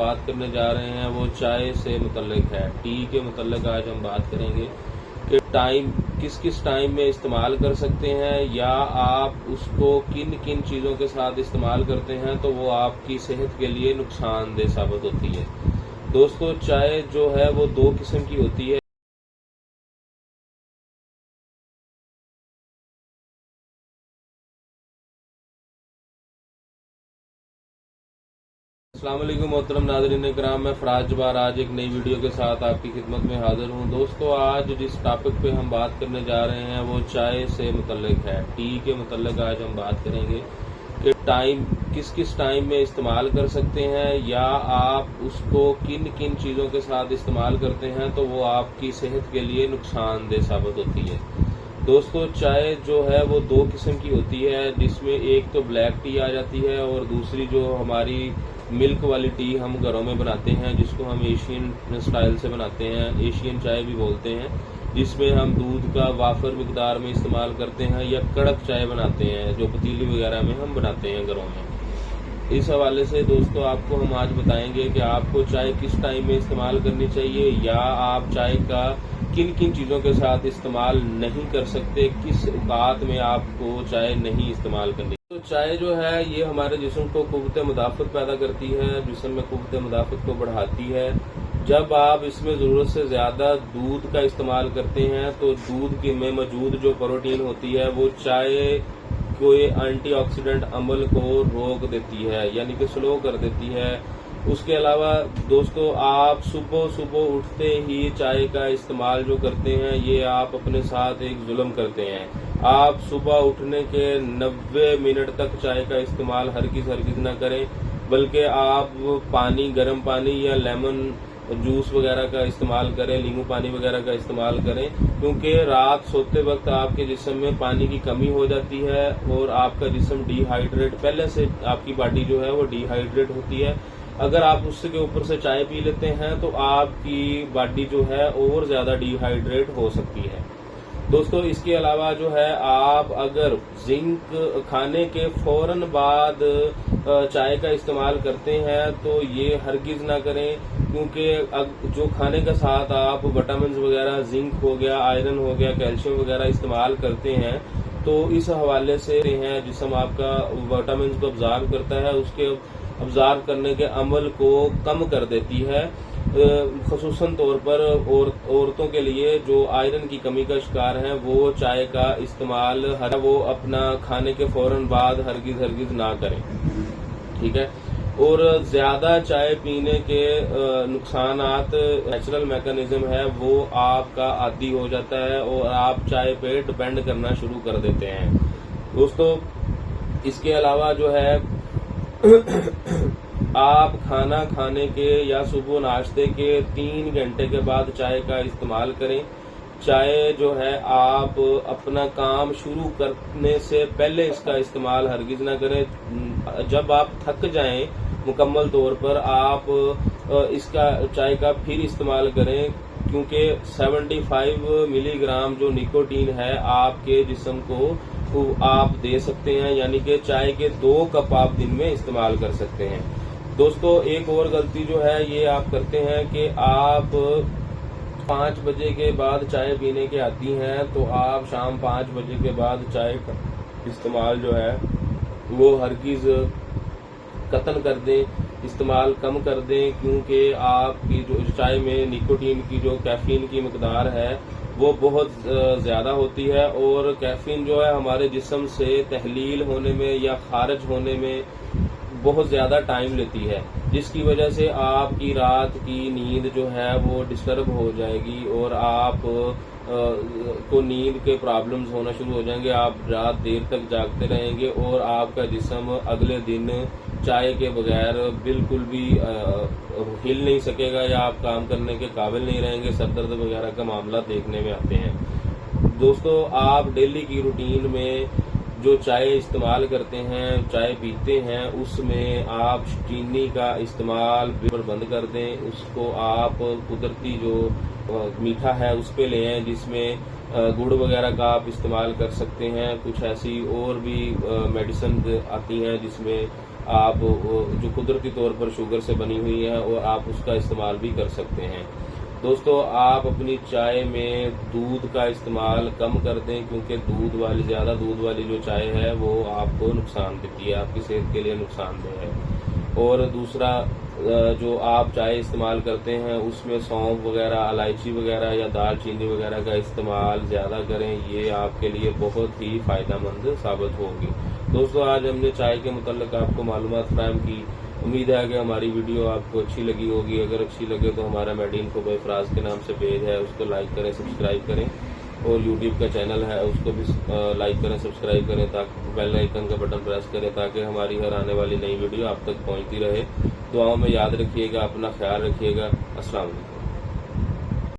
बात करने जा रहे हैं वो चाय से मुतल्लिक है। टी के मुतल्लिक आज हम बात करेंगे कि टाइम किस किस टाइम में इस्तेमाल कर सकते हैं, या आप उसको किन किन चीज़ों के साथ इस्तेमाल करते हैं तो वो आपकी सेहत के लिए नुकसानदेह साबित होती है। दोस्तों, चाय जो है वो दो किस्म की होती है। अस्सलाम वालेकुम मोहतरम नाज़रीन इकराम, मैं फराज जबार आज एक नई वीडियो के साथ आपकी खिदमत में हाजिर हूँ। दोस्तों, आज जिस टॉपिक पे हम बात करने जा रहे हैं वो चाय से मुतल्लिक है। टी के मुतल्लिक आज हम बात करेंगे कि टाइम किस किस टाइम में इस्तेमाल कर सकते हैं, या आप उसको किन किन चीज़ों के साथ इस्तेमाल करते हैं तो वो आपकी सेहत के लिए नुकसानदेह साबित होती है। दोस्तों, चाय जो है वो दो किस्म की होती है, जिसमें एक तो ब्लैक टी आ जाती है और दूसरी जो हमारी मिल्क वाली टी हम घरों में बनाते हैं, जिसको हम एशियन स्टाइल से बनाते हैं, एशियन चाय भी बोलते हैं, जिसमें हम दूध का वाफर मिकदार में इस्तेमाल करते हैं, या कड़क चाय बनाते हैं जो पतीली वगैरह में हम बनाते हैं घरों में। इस हवाले से दोस्तों आपको हम आज बताएंगे कि आपको चाय किस टाइम में इस्तेमाल करनी चाहिए, या आप चाय का किन किन चीज़ों के साथ इस्तेमाल नहीं कर सकते, किस औकात में आपको चाय नहीं इस्तेमाल करनी। तो चाय जो है ये हमारे जिस्म को कुव्वत मुदाफ़त पैदा करती है, जिस्म में कुव्वत मुदाफ़त को बढ़ाती है। जब आप इसमें ज़रूरत से ज़्यादा दूध का इस्तेमाल करते हैं तो दूध के में मौजूद जो प्रोटीन होती है वो चाय को एंटीऑक्सीडेंट अमल को रोक देती है, यानी कि स्लो कर देती है। उसके अलावा दोस्तों, आप सुबह सुबह उठते ही चाय का इस्तेमाल जो करते हैं ये आप अपने साथ एक जुल्म करते हैं। आप सुबह उठने के 90 मिनट तक चाय का इस्तेमाल हरगिज़ ना करें, बल्कि आप गर्म पानी या लेमन जूस वगैरह का इस्तेमाल करें, नींबू पानी वगैरह का इस्तेमाल करें, क्योंकि रात सोते वक्त आपके जिस्म में पानी की कमी हो जाती है और आपका जिस्म डिहाइड्रेट, पहले से आपकी बॉडी जो है वो डिहाइड्रेट होती है। अगर आप उससे के ऊपर से चाय पी लेते हैं तो आपकी बॉडी जो है और ज़्यादा डिहाइड्रेट हो सकती है। दोस्तों, इसके अलावा जो है आप अगर जिंक खाने के फौरन बाद चाय का इस्तेमाल करते हैं तो ये हरगिज़ ना करें, क्योंकि जो खाने के साथ आप विटामिन वगैरह, जिंक हो गया, आयरन हो गया, कैल्शियम वगैरह इस्तेमाल करते हैं तो इस हवाले से हैं जिस्म आपका विटामिन को ऑब्जर्व करता है, उसके ऑब्जर्व करने के अमल को कम कर देती है। ख़ुसूसन तौर पर औरतों के लिए जो आयरन की कमी का शिकार हैं वो चाय का इस्तेमाल वो अपना खाने के फौरन बाद हरगिज़ ना करें, ठीक है। और ज़्यादा चाय पीने के नुकसानात नेचुरल मैकेनिज्म है, वो आपका आदी हो जाता है और आप चाय पे डिपेंड करना शुरू कर देते हैं। दोस्तों, इसके अलावा जो है आप खाना खाने के या सुबह नाश्ते के 3 घंटे के बाद चाय का इस्तेमाल करें। चाय जो है आप अपना काम शुरू करने से पहले इसका इस्तेमाल हरगिज़ ना करें। जब आप थक जाएं मुकम्मल तौर पर आप इसका चाय का फिर इस्तेमाल करें, क्योंकि 75 मिलीग्राम जो निकोटीन है आपके जिस्म को आप दे सकते हैं, यानी कि चाय के 2 कप आप दिन में इस्तेमाल कर सकते हैं। दोस्तों, एक और गलती जो है ये आप करते हैं कि आप 5 बजे के बाद चाय पीने के आदी हैं तो आप शाम 5 बजे के बाद चाय का इस्तेमाल जो है वो हरगिज़ कतन कर दें, इस्तेमाल कम कर दें, क्योंकि आपकी जो चाय में निकोटीन की जो कैफीन की मकदार है वो बहुत ज़्यादा होती है, और कैफीन जो है हमारे जिस्म से तहलील होने में या खारिज होने में बहुत ज़्यादा टाइम लेती है, जिसकी वजह से आपकी रात की नींद जो है वो डिस्टर्ब हो जाएगी और आप को नींद के प्रॉब्लम्स होना शुरू हो जाएंगे। आप रात देर तक जागते रहेंगे और आपका जिस्म अगले दिन चाय के बगैर बिल्कुल भी हिल नहीं सकेगा, या आप काम करने के काबिल नहीं रहेंगे। सर दर्द वगैरह का मामला देखने में आते हैं। दोस्तों, आप डेली की रूटीन में जो चाय इस्तेमाल करते हैं, चाय पीते हैं, उसमें आप चीनी का इस्तेमाल बिल्कुल बंद कर दें। उसको आप कुदरती जो मीठा है उस पे लें, जिसमें गुड़ वगैरह का आप इस्तेमाल कर सकते हैं। कुछ ऐसी और भी मेडिसिन आती हैं जिसमें آپ جو قدرتی طور پر شوگر سے بنی ہوئی ہیں اور آپ اس کا استعمال بھی کر سکتے ہیں۔ دوستو آپ اپنی چائے میں دودھ کا استعمال کم کر دیں، کیونکہ زیادہ دودھ والی جو چائے ہے وہ آپ کو نقصان دیتی ہے، آپ کی صحت کے لیے نقصان دہ ہے۔ اور دوسرا جو آپ چائے استعمال کرتے ہیں اس میں سونف وغیرہ، الائچی وغیرہ یا دال چینی وغیرہ کا استعمال زیادہ کریں، یہ آپ کے لیے بہت ہی فائدہ مند ثابت ہوگی۔ دوستو آج ہم نے چائے کے متعلق آپ کو معلومات فراہم کی، امید ہے کہ ہماری ویڈیو آپ کو اچھی لگی ہوگی۔ اگر اچھی لگے تو ہمارا میڈ انفو بائی فراز کے نام سے پیج ہے، اس کو لائک کریں، سبسکرائب کریں، اور یوٹیوب کا چینل ہے اس کو بھی لائک کریں، سبسکرائب کریں، تاکہ بیل آئیکن کا بٹن پریس کریں تاکہ ہماری ہر آنے والی نئی ویڈیو آپ تک پہنچتی رہے۔ دعاؤں میں یاد رکھیے گا، اپنا خیال رکھیے گا۔ السلام علیکم۔